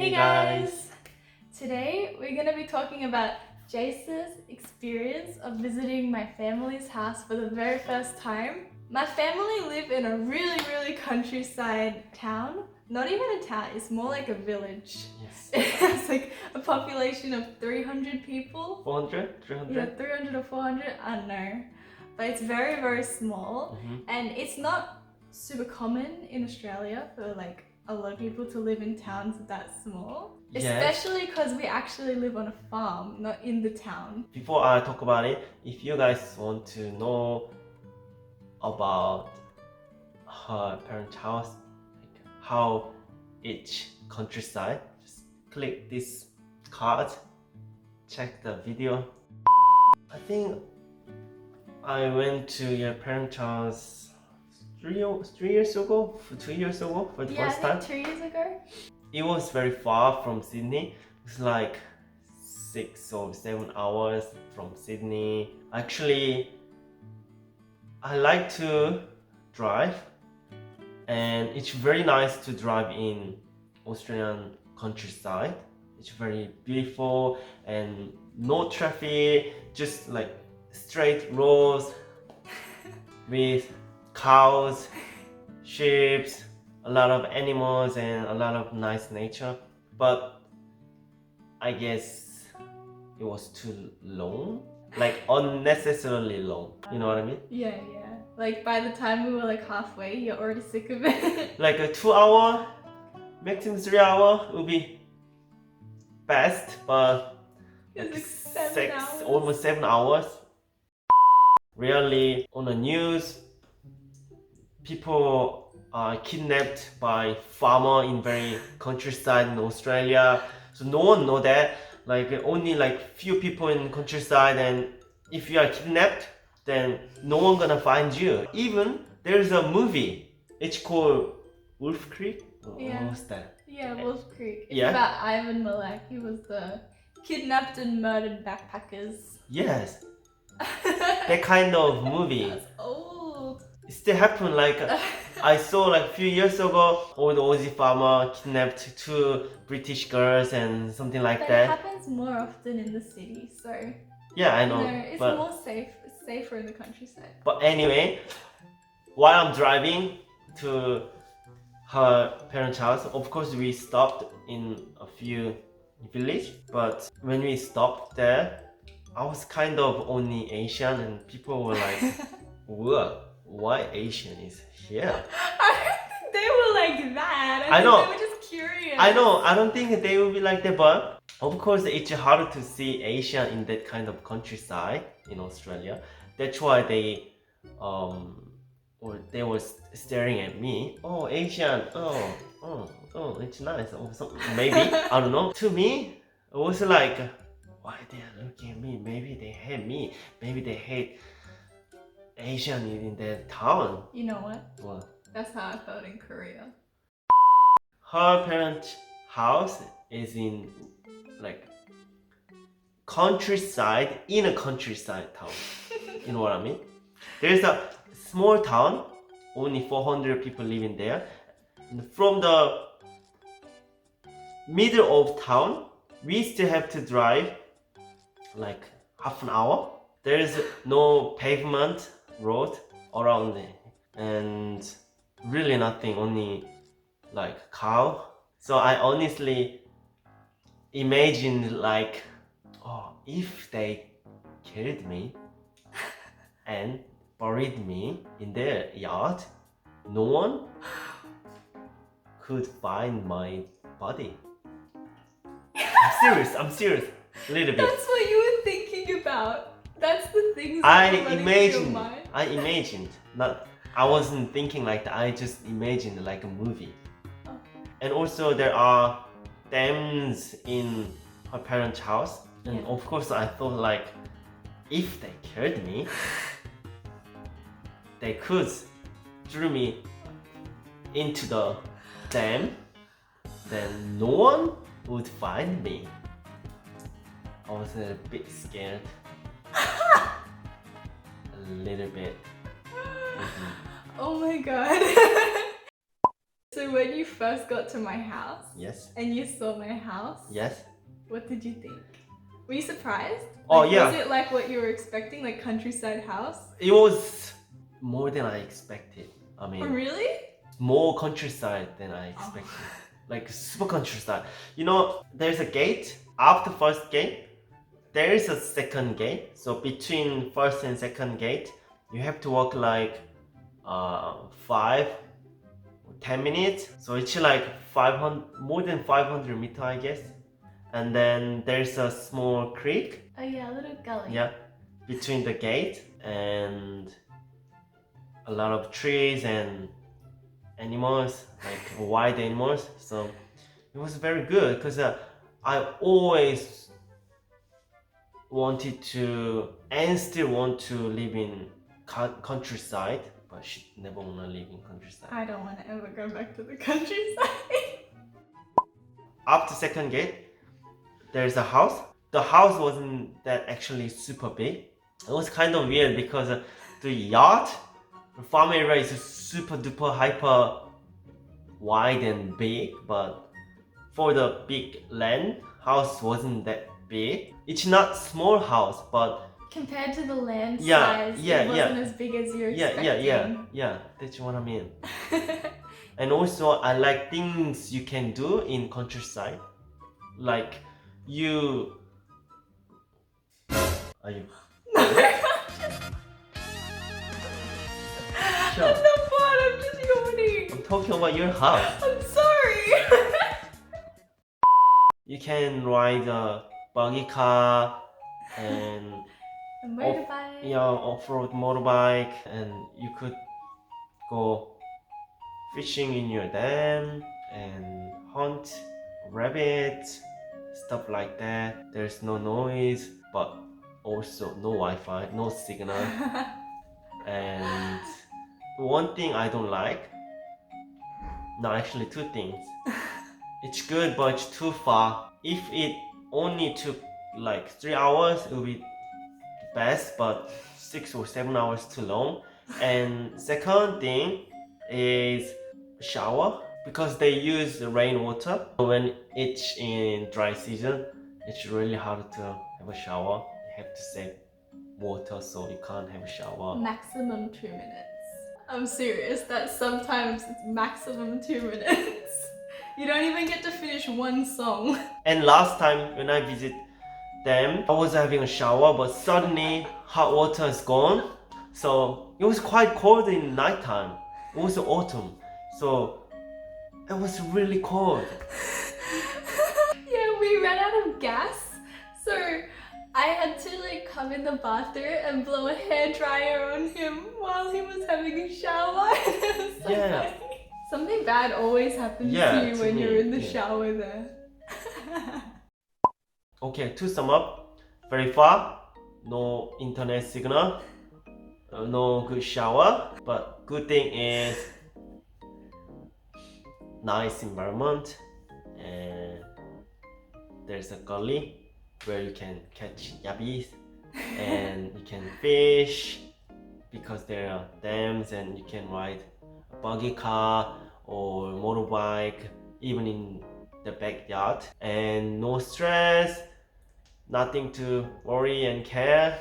Hey guys! Today we're going to be talking about Jace's experience of visiting my family's house for the very first time. My family live in a really countryside town. Not even a town, it's more like a village. Yes. It has like a population of 300 people. 400? 300? Yeah, 300 or 400, I don't know. But it's very small. And it's not super common in Australia for like a lot of people to live in towns that small. Yes. Especially because we actually live on a farm, not in the town. Before I talk about it, if you guys want to know about her parents' house, like how each countryside, just click this card, check the video. I think I went to your parents' house 3 years ago, 2 years ago for the first time. I think 2 years ago. It was very far from Sydney. It's like 6 or 7 hours from Sydney. Actually, I like to drive, and it's very nice to drive in Australian countryside. It's very beautiful and no traffic, just like straight roads with cows, sheep, a lot of animals and a lot of nice nature. But I guess it was too long, like unnecessarily long. You know what I mean? Yeah. Like by the time we were like halfway, you're already sick of it. Like a 2 hour, maximum 3 hour would be best, but It was like 7 6, hours. almost 7 hours. Really, on the news, people are kidnapped by farmer in very countryside in Australia. So no one know that. Like only like few people in countryside, and if you are kidnapped, then no one gonna find you. Even there's a movie. It's called Wolf Creek. Yeah. What's that? Yeah, Wolf Creek. It's Yeah. about Ivan Malek. He was the kidnapped and murdered backpackers. Yes, that kind of movie. That's old. It still happened. Like I saw like a few years ago, old Aussie farmer kidnapped 2 British girls and something like But that. it happens more often in the city, so Yeah, I know. it's but more safe. It's safer in the countryside. But anyway, while I'm driving to her parents' house, of course we stopped in a few village. But when we stopped there, I was kind of only Asian, and people were like, "What? Why Asian is here?" I don't think they were like that. I know. They were just curious. I know. I don't think they will be like that, but of course it's hard to see Asian in that kind of countryside in Australia. That's why they were staring at me. Oh, Asian. Oh, it's nice. Or something. Maybe I don't know. To me, it was like, why they are looking at me? Maybe they hate me. Maybe they hate Asian in their town. You know what? What? That's how I felt in Korea. Her parents' house is in like countryside, in a countryside town. You know what I mean? There's a small town, only 400 people living there. And from the middle of town, we still have to drive like half an hour. There's no pavement road around it, and really nothing, only like cow. So I honestly imagined like, oh, if they killed me and buried me in their yard, no one could find my body. I'm serious, a little bit. That's what you were thinking about. That's the things that I were running through your imagined, mind. not, I wasn't thinking like that, I just imagined like a movie. Okay. And also there are dams in her parents' house, and Yeah. of course I thought like, if they killed me, they could throw me into the dam, then no one would find me. I was a bit scared. A little bit. Oh my god. So when you first got to my house Yes. and you saw my house, Yes. what did you think? Were you surprised? Oh, Like, yeah. Was it like what you were expecting, like countryside house? It was more than I expected. I Oh, mean, really? more countryside than I expected. Like super countryside. You know, there's a gate. After first gate, there is a second gate. So between first and second gate, you have to walk like 5 or 10 minutes. So it's like 500, more than 500 meter, I guess. And then there's a small creek. Oh yeah, a little gully. Yeah, between the gate and a lot of trees and animals, like wild animals. So it was very good because I always wanted to and still want to live in countryside, but she never wanna live in countryside. I don't want to ever go back to the countryside. After second gate, there's a house. The house wasn't that actually super big. It was kind of weird because the yard, the farm area is super duper hyper wide and big, but for the big land, house wasn't that big. It's not small house, but Compared to the land Yeah, size, yeah, it wasn't as big as you're expecting. yeah. That's what I mean. And also, I like things you can do in countryside, like you. Are you? I'm not bored, I'm just yawning. I'm talking about your house. I'm sorry. You can ride a buggy car and A motorbike. yeah, off-road motorbike, and you could go fishing in your dam and hunt rabbits, stuff like that. There's no noise, but also no Wi-Fi, no signal. And one thing I don't like, no, actually two things. It's good, but it's too far. If it only took like 3 hours, it would be best, but 6 or 7 hours too long. And second thing is shower, because they use rainwater. When it's in dry season, it's really hard to have a shower. You have to save water, so you can't have a shower. Maximum 2 minutes. I'm serious, that sometimes it's maximum 2 minutes. You don't even get to finish one song. And last time when I visit them, I was having a shower, but suddenly hot water is gone. So it was quite cold in nighttime. It was autumn, so it was really cold. Yeah, we ran out of gas, so I had to like come in the bathroom and blow a hairdryer on him while he was having a shower. It was so Yeah. funny. Something bad always happens Yeah, to you to when me, you're in the yeah. shower there. Okay, to sum up, very far, no internet signal, no good shower, but good thing is nice environment, and there's a gully where you can catch yabbies and you can fish because there are dams, and you can ride a buggy car or motorbike even in the backyard, and no stress, nothing to worry and care.